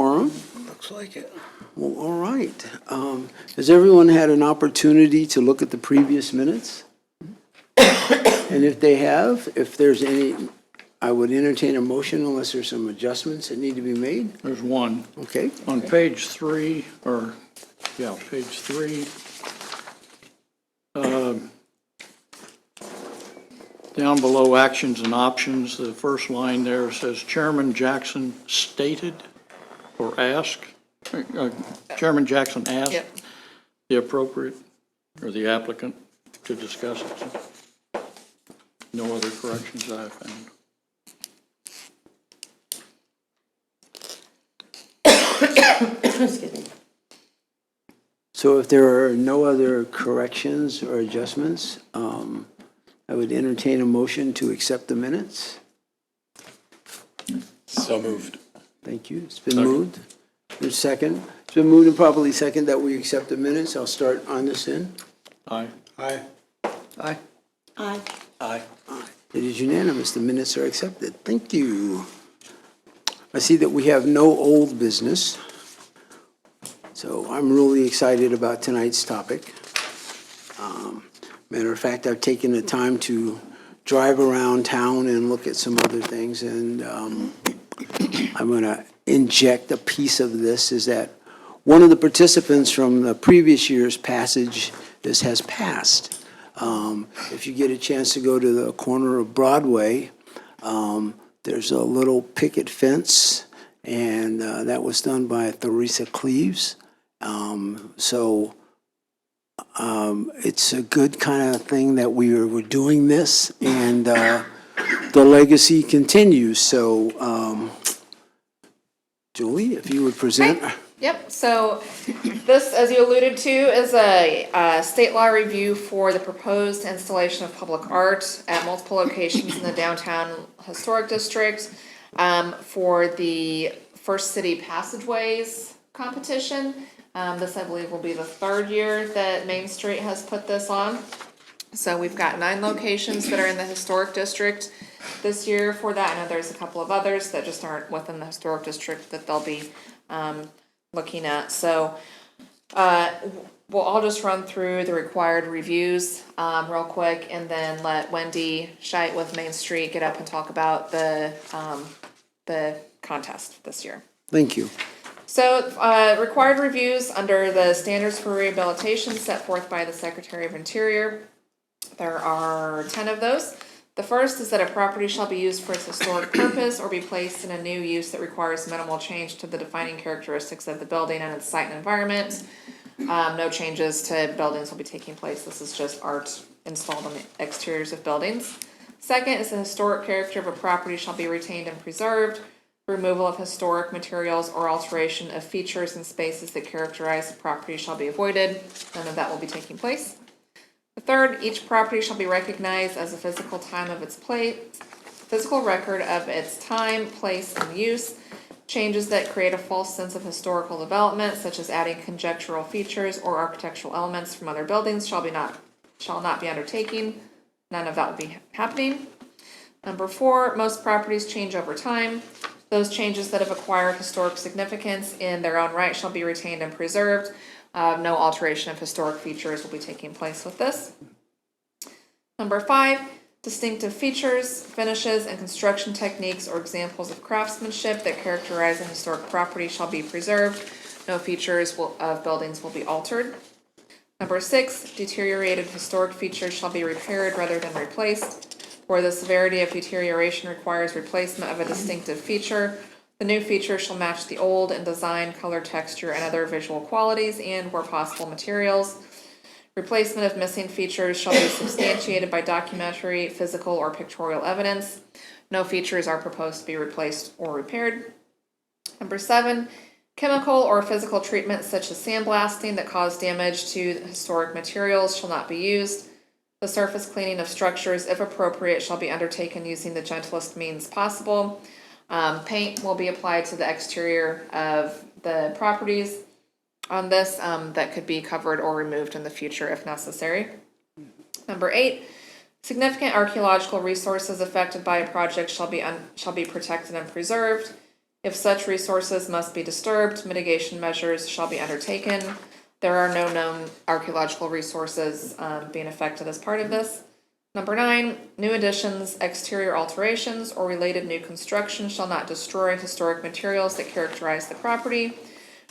quorum? Looks like it. Well, all right. Has everyone had an opportunity to look at the previous minutes? And if they have, if there's any, I would entertain a motion unless there's some adjustments that need to be made. There's one. Okay? On page 3, page 3. Down below actions and options, the first line there says Chairman Jackson stated or asked. Chairman Jackson asked Yep. the appropriate or the applicant to discuss it. No other corrections I have found. Excuse me. So if there are no other corrections or adjustments, I would entertain a motion to accept the minutes. So moved. Thank you. It's been Second. moved. There's second. It's been moved and properly second that we accept the minutes. I'll start on this end. Aye. Aye. Aye. Aye. Aye. It is unanimous. The minutes are accepted. Thank you. I see that we have no old business. So I'm really excited about tonight's topic. Matter of fact, I've taken the time to drive around town and look at some other things, and I'm going to inject a piece of this, is that one of the participants from the previous year's passage, this has passed. If you get a chance to go to the corner of Broadway, there's a little picket fence, and that was done by Theresa Cleaves. It's a good kind of thing that we're doing this, and the legacy continues. So, Julie, if you would present. Yep, so this, as you alluded to, is a state law review for the proposed installation of public art at multiple locations in the downtown historic district for the First City Passageways competition. This, I believe, will be the third year that Main Street has put this on. So we've got 9 locations that are in the historic district this year for that. I know there's a couple of others that just aren't within the historic district that they'll be looking at. So we'll all just run through the required reviews real quick, and then let Wendy Scheit with Main Street get up and talk about the contest this year. Thank you. So, required reviews under the standards for rehabilitation set forth by the Secretary of Interior. There are 10 of those. The first is that a property shall be used for its historic purpose or be placed in a new use that requires minimal change to the defining characteristics of the building and its site and environment. No changes to buildings will be taking place. This is just art installed on the exteriors of buildings. Second is the historic character of a property shall be retained and preserved. Removal of historic materials or alteration of features and spaces that characterize the property shall be avoided. None of that will be taking place. The third, each property shall be recognized as a physical record of its time, place, and use. Changes that create a false sense of historical development, such as adding conjectural features or architectural elements from other buildings, shall not be undertaken. None of that will be happening. Number 4, most properties change over time. Those changes that have acquired historic significance in their own right shall be retained and preserved. No alteration of historic features will be taking place with this. Number 5, distinctive features, finishes, and construction techniques or examples of craftsmanship that characterize a historic property shall be preserved. No features of buildings will be altered. Number 6, deteriorated historic features shall be repaired rather than replaced. Where the severity of deterioration requires replacement of a distinctive feature, the new feature shall match the old in design, color, texture, and other visual qualities, and, where possible, materials. Replacement of missing features shall be substantiated by documentary, physical, or pictorial evidence. No features are proposed to be replaced or repaired. Number 7, chemical or physical treatments such as sandblasting that cause damage to historic materials shall not be used. The surface cleaning of structures, if appropriate, shall be undertaken using the gentlest means possible. Paint will be applied to the exterior of the properties on this that could be covered or removed in the future if necessary. Number 8, significant archaeological resources affected by a project shall be protected and preserved. If such resources must be disturbed, mitigation measures shall be undertaken. There are no known archaeological resources being affected as part of this. Number 9, new additions, exterior alterations, or related new construction shall not destroy historic materials that characterize the property.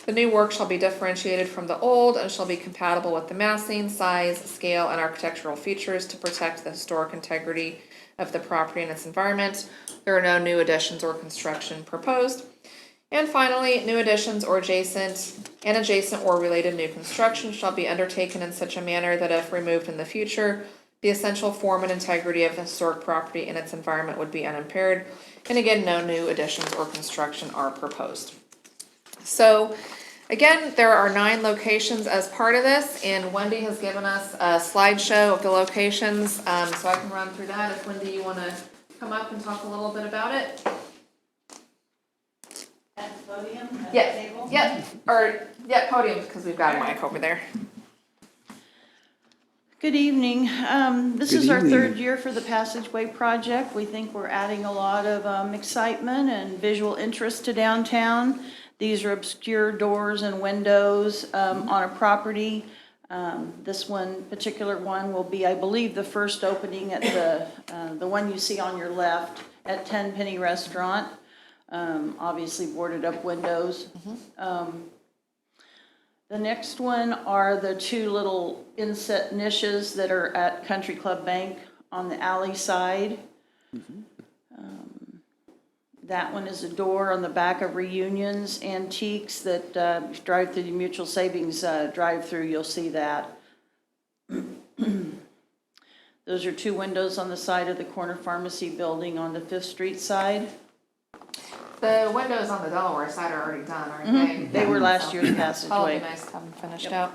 The new work shall be differentiated from the old and shall be compatible with the massing, size, scale, and architectural features to protect the historic integrity of the property and its environment. There are no new additions or construction proposed. And finally, new additions or adjacent or related new construction shall be undertaken in such a manner that if removed in the future, the essential form and integrity of the historic property and its environment would be unimpaired. And again, no new additions or construction are proposed. So again, there are 9 locations as part of this, and Wendy has given us a slideshow of the locations, so I can run through that if Wendy, you want to come up and talk a little bit about it. At the podium? At Yeah, the table? yeah, podium, because we've got a mic over there. Good evening. This Good is our evening. 3rd year for the Passageway Project. We think we're adding a lot of excitement and visual interest to downtown. These are obscure doors and windows on a property. This particular one will be, I believe, the first opening at the one you see on your left at Tenpenny Restaurant. Obviously boarded up windows. The next one are the 2 little inset niches that are at Country Club Bank on the alley side. That one is a door on the back of Reunion's Antiques that drive through the Mutual Savings drive-through, you'll see that. Those are 2 windows on the side of the corner pharmacy building on the 5th Street side. The windows on the Delaware side are already done, aren't they? They were last year's That'll be passageway. nice to have them finished out.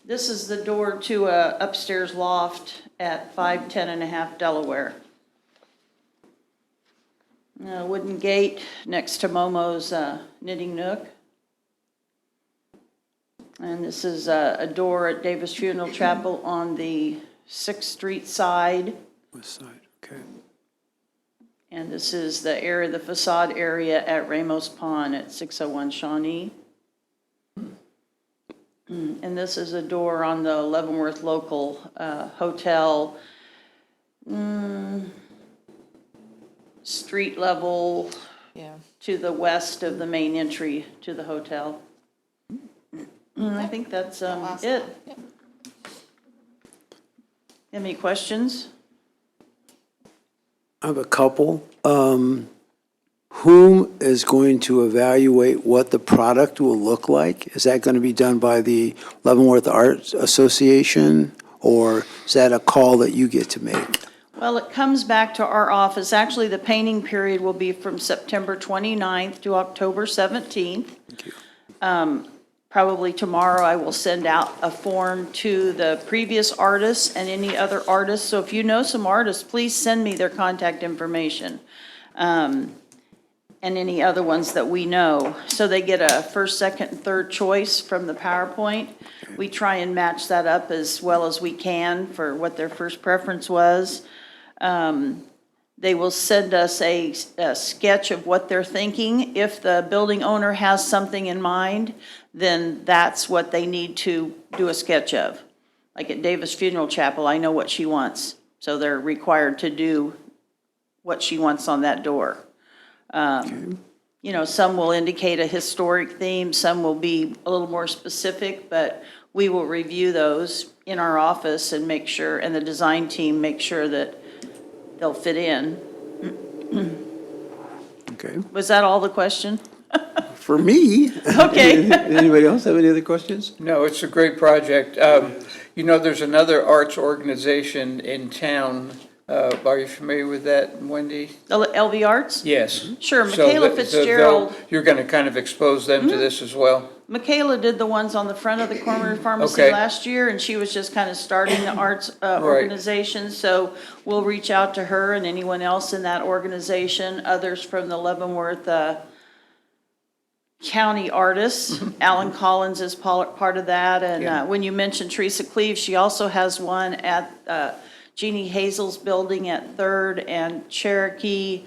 This is the door to a upstairs loft at 510 and a half Delaware. Wooden gate next to Momo's Knitting Nook. And this is a door at Davis Funeral Chapel on the 6th Street side. West side, okay. And this is the area, the facade area at Ramos Pond at 601 Shawnee. And this is a door on the Leavenworth local hotel. Street level Yeah. to the west of the main entry to the hotel. I think that's Last it. one. Yep. Any questions? I have a couple. Whom is going to evaluate what the product will look like? Is that going to be done by the Leavenworth Arts Association, or is that a call that you get to make? Well, it comes back to our office. Actually, the painting period will be from September 29th to October 17th. Thank you. Probably tomorrow I will send out a form to the previous artists and any other artists. So if you know some artists, please send me their contact information. And any other ones that we know. So they get a first, second, and third choice from the PowerPoint. We try and match that up as well as we can for what their first preference was. They will send us a sketch of what they're thinking. If the building owner has something in mind, then that's what they need to do a sketch of. Like at Davis Funeral Chapel, I know what she wants. So they're required to do what she wants on that door. You know, some will indicate a historic theme, some will be a little more specific, but we will review those in our office and make sure, and the design team make sure that they'll fit in. Okay. Was that all the question? For me. Okay. Anybody else have any other questions? No, it's a great project. You know, there's another arts organization in town. Are you familiar with that, Wendy? LV Arts? Yes. Sure, So Michaela so Fitzgerald. you're going to kind of expose them to this as well? Michaela did the ones on the front of the corner pharmacy Okay. last year, and she was just kind of starting the arts organization. So we'll reach out to her and anyone else in that organization, others from the Leavenworth County artists. Alan Collins is part of that. And Yeah. when you mentioned Teresa Cleave, she also has one at Jeannie Hazel's building at 3rd and Cherokee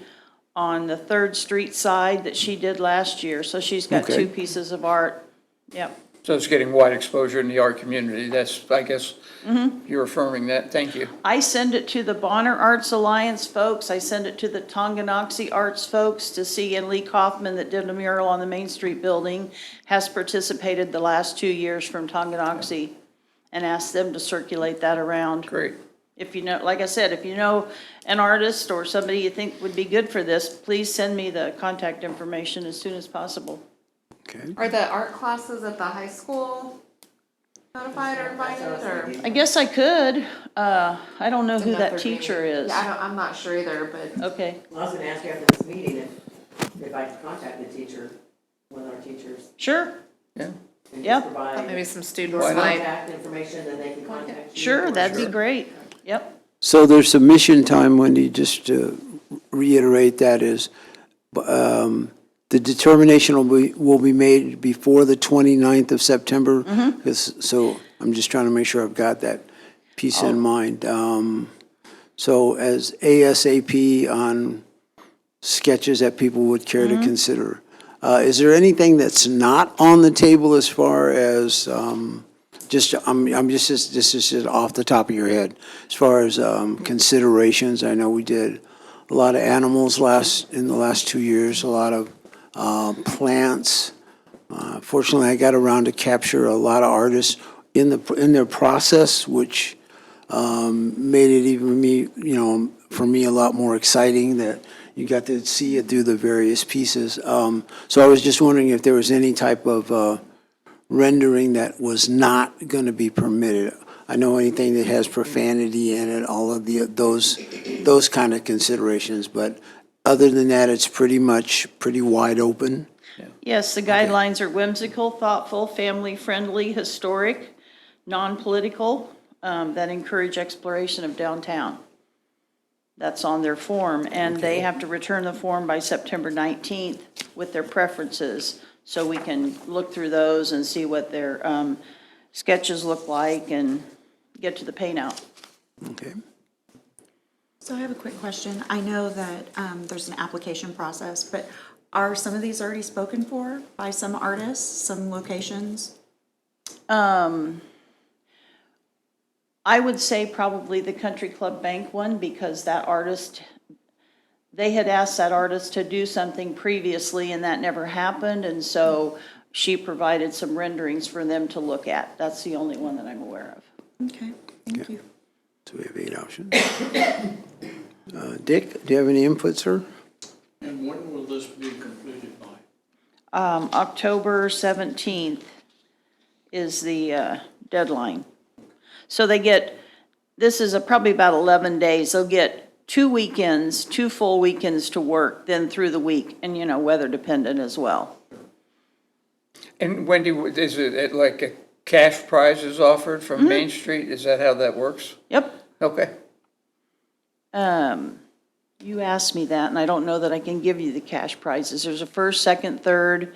on the Third Street side that she did last year. So she's got Okay. 2 pieces of art. Yep. So it's getting wide exposure in the art community. That's, I guess, you're affirming that. Thank you. I send it to the Bonner Arts Alliance folks. I send it to the Tonganoxie Arts folks to see, and Lee Kaufman that did a mural on the Main Street building has participated the last 2 years from Tonganoxie, and asked them to circulate that around. Great. If you know, like I said, if you know an artist or somebody you think would be good for this, please send me the contact information as soon as possible. Okay. Are the art classes at the high school notified or invited, or? I guess I could. I don't know who Enough that they're being- teacher is. Yeah, I'm not sure either, but Okay, Well, I was gonna ask you after this meeting if I could contact the teacher, one of our teachers, sure, Yeah. and Yeah. just provide maybe some your students might. contact information, then they can contact you. sure, or- that'd be great. Yep. So their submission time, Wendy, just to reiterate that is, the determination will be made before the 29th of September? So I'm just trying to make sure I've got that piece in mind. So as ASAP on sketches that people would care to consider. Is there anything that's not on the table as far as, this is just off the top of your head, as far as considerations? I know we did a lot of animals in the last 2 years, a lot of plants. Fortunately, I got around to capture a lot of artists in their process, which made it for me a lot more exciting that you got to see it through the various pieces. So I was just wondering if there was any type of rendering that was not going to be permitted. I know anything that has profanity in it, all of those kind of considerations, but other than that, it's pretty wide open. Yes, the guidelines are whimsical, thoughtful, family-friendly, historic, non-political, that encourage exploration of downtown. That's on their form, and they have to return the form by September 19th with their preferences, so we can look through those and see what their sketches look like and get to the paint out. Okay. So I have a quick question. I know that there's an application process, but are some of these already spoken for by some artists, some locations? I would say probably the Country Club Bank one, because that artist, they had asked that artist to do something previously and that never happened, and so she provided some renderings for them to look at. That's the only one that I'm aware of. Okay, thank you. So we have 8 options. Dick, do you have any input, sir? And when will this be completed by? October 17th is the deadline. So they get, this is probably about 11 days. They'll get 2 weekends, 2 full weekends to work, then through the week, and, weather dependent as well. And Wendy, is it like a cash prize is offered from Main Street? Is that how that works? Yep. Okay. You asked me that, and I don't know that I can give you the cash prizes. There's a first, second, third.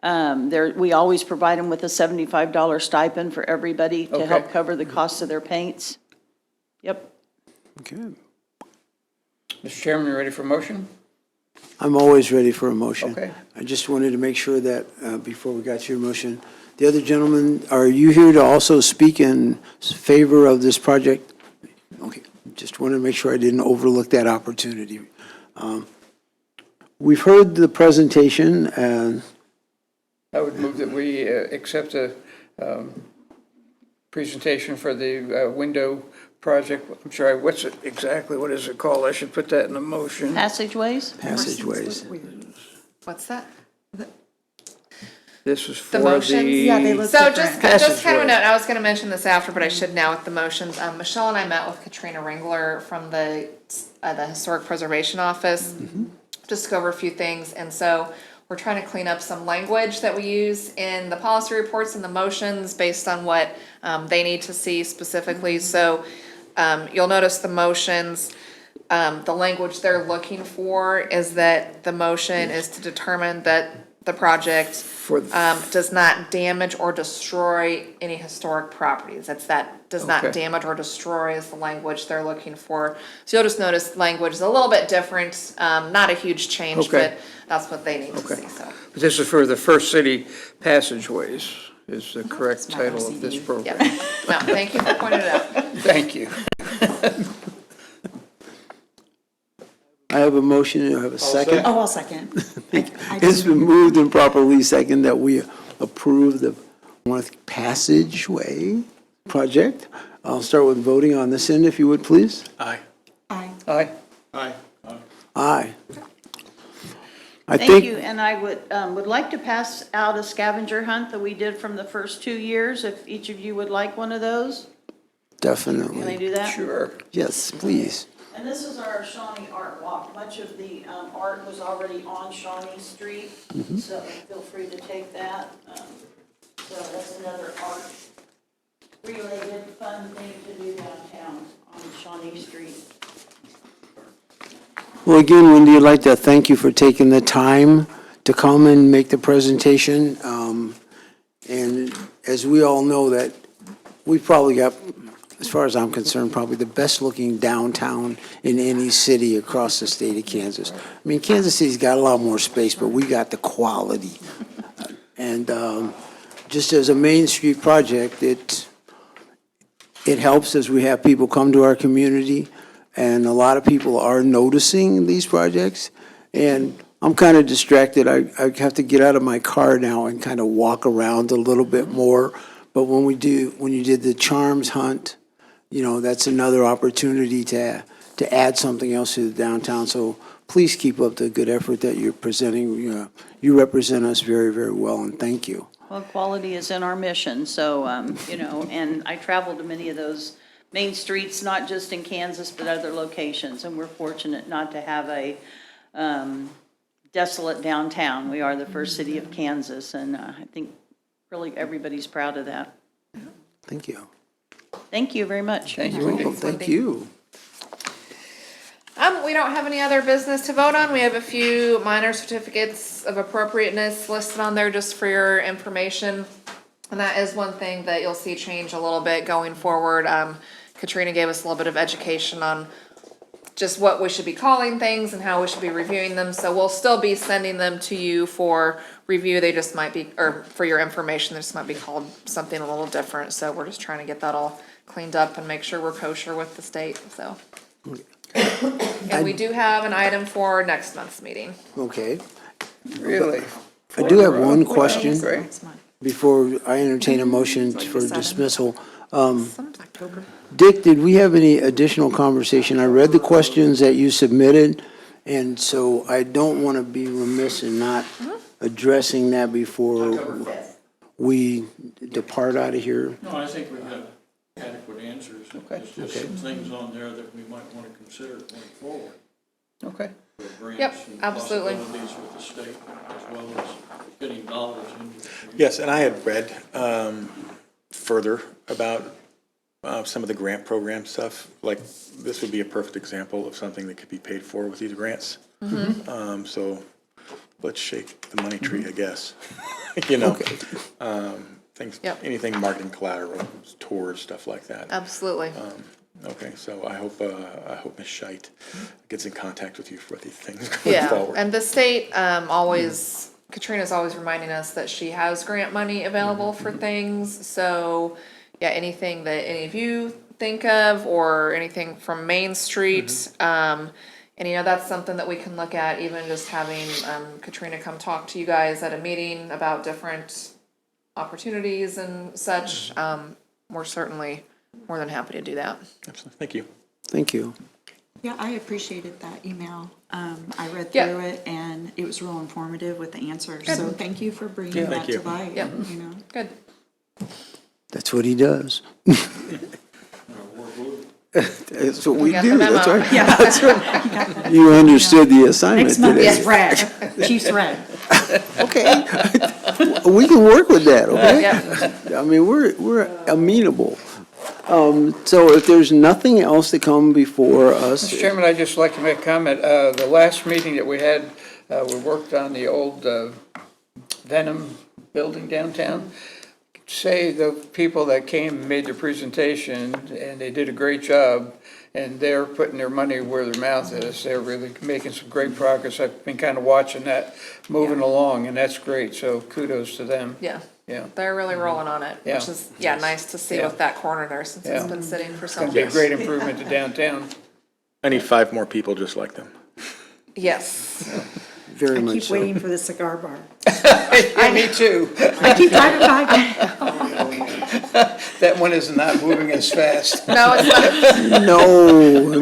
We always provide them with a $75 stipend for everybody to help Okay. cover the cost of their paints. Yep. Okay. Mr. Chairman, you ready for motion? I'm always ready for a motion. Okay. I just wanted to make sure that, before we got to your motion, the other gentleman, are you here to also speak in favor of this project? Okay, just wanted to make sure I didn't overlook that opportunity. We've heard the presentation, and I would move that we accept a presentation for the window project. I'm sorry, what is it called? I should put that in the motion. Passageways? passageways. What's that? This is for The motions? Yeah, they look So different. just kind of a Passageway. note, I was gonna mention this after, but I should now with the motions. Michelle and I met with Katrina Ringler from the Historic Preservation Office, just to go over a few things, and so we're trying to clean up some language that we use in the policy reports and the motions based on what they need to see specifically. So you'll notice the motions, the language they're looking for is that the motion is to determine that the project For, does not damage or destroy any historic properties. Does not Okay. damage or destroy is the language they're looking for. So you'll just notice language is a little bit different, not a huge change, Okay. but that's what they need to Okay. see, so. But this is for the First City Passageways, is the correct my title of this OCD. program. Yeah, no, thank you for pointing it out. Thank you. I have a motion, and I have a second. Oh, I'll second. I It's been moved and properly second that we approve the North Passageway project. I'll start with voting on this end, if you would, please. Aye. Aye. Aye. Aye. Aye. I Thank think, you, and I would like to pass out a scavenger hunt that we did from the first 2 years, if each of you would like one of those. Can I definitely. do that? Sure. Yes, please. And this is our Shawnee Art Walk. Much of the art was already on Shawnee Street, so feel free to take that. So that's another art-related fun thing to do downtown on Shawnee Street. Well, again, Wendy, I'd like to thank you for taking the time to come and make the presentation. And as we all know that we've probably got, as far as I'm concerned, probably the best-looking downtown in any city across the state of Kansas. I mean, Kansas City's got a lot more space, but we got the quality. And just as a Main Street project, it helps as we have people come to our community, and a lot of people are noticing these projects. And I'm kind of distracted. I have to get out of my car now and kind of walk around a little bit more. But when you did the Charms Hunt, you know, that's another opportunity to add something else to the downtown. So please keep up the good effort that you're presenting. You represent us very, very well, and thank you. Well, quality is in our mission, so, and I travel to many of those main streets, not just in Kansas, but other locations, and we're fortunate not to have a desolate downtown. We are the first city of Kansas, and I think really everybody's proud of that. Thank you. Thank you very much. Thank you, You're Wendy. welcome. Thank you. We don't have any other business to vote on. We have a few minor certificates of appropriateness listed on there just for your information. And that is one thing that you'll see change a little bit going forward. Katrina gave us a little bit of education on just what we should be calling things and how we should be reviewing them. So we'll still be sending them to you for review. They just might be, or for your information, they just might be called something a little different. So we're just trying to get that all cleaned up and make sure we're kosher with the state, so. And we do have an item for next month's meeting. Okay. Really? I do have one question Great. Next month. before I entertain a motion for dismissal. October. Dick, did we have any additional conversation? I read the questions that you submitted, and so I don't want to be remiss in not addressing that before we depart out of here. No, I think we've got adequate answers. Okay. There's just some things on there that we might want to consider going forward. Okay. For grants Yep, and absolutely. possibilities with the state, as well as getting dollars into the community. Yes, and I had read further about some of the grant program stuff. Like, this would be a perfect example of something that could be paid for with these grants. So let's shake the money tree, I guess. You know, things, Yep. anything marketing collateral, tours, stuff like that. Absolutely. Okay, so I hope Ms. Scheit gets in contact with you for these things going Yeah, forward. and the state always, Katrina's always reminding us that she has grant money available for things. So, yeah, anything that any of you think of or anything from Main Street, and that's something that we can look at, even just having Katrina come talk to you guys at a meeting about different opportunities and such. We're certainly more than happy to do that. Absolutely, thank you. Thank you. Yeah, I appreciated that email. I read Yeah. through it, and it was real informative with the answers. So thank you for bringing Thank that you. to light, Yep. you know. Good. That's what he does. That's what we got the do. That's memo. right. That's right. You understood the assignment Next month today. is red, Chief's red. Okay. We can work with that, okay? Yep. I mean, we're amenable. So if there's nothing else to come before us, Mr. Chairman, I'd just like to make a comment. The last meeting that we had, we worked on the old Venom building downtown. Say the people that came and made their presentation, and they did a great job, and they're putting their money where their mouth is. They're really making some great progress. I've been kind of watching that moving along, and that's great, so kudos to them. Yeah, Yeah, they're really rolling on it, Yeah. which is, yeah, nice to see Yeah. with that corner there since it's Yeah. been sitting for so gonna be a long. great improvement to downtown. I need 5 more people just like them. Yes. Very I much keep so. waiting for the cigar bar. Yeah, me too. I keep driving by. That one is not moving as fast. No, it's not. No,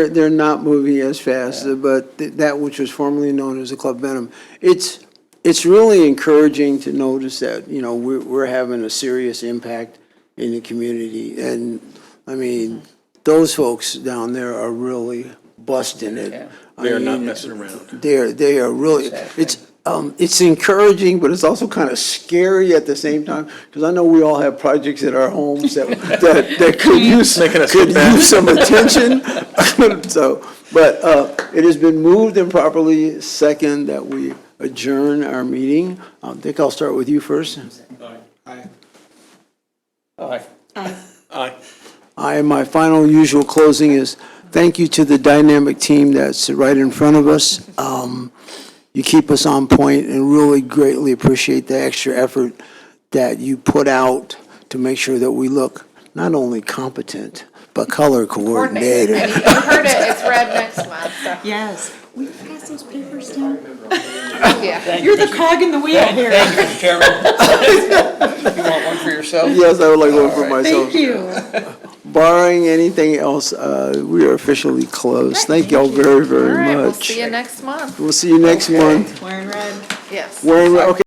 they're not moving as fast, but that which was formerly known as the Club Venom. It's really encouraging to notice that, you know, we're having a serious impact in the community. And, I mean, those folks down there are really busting it. Yeah. They are not mean, messing around. They are really, it's encouraging, but it's also kind of scary at the same time, because I know we all have projects at our homes that could use, Making us could look bad. use some attention. So, but it has been moved and properly second that we adjourn our meeting. I think I'll start with you first. Aye. Aye. My final usual closing is, thank you to the dynamic team that's right in front of us. You keep us on point and really greatly appreciate the extra effort that you put out to make sure that we look not only competent, but color Coordinated. coordinated. And you heard it, it's red next month, so, Yes. We pass those papers down. yeah. You're the cog in the wheel here. Thank you, Mr. Chairman. You want one for yourself? Yes, I would like one for myself. Thank you. Barring anything else, we are officially closed. Thank y'all very, All very right, we'll much. see you next month. We'll see you next month. Wearing red. Yes. Okay.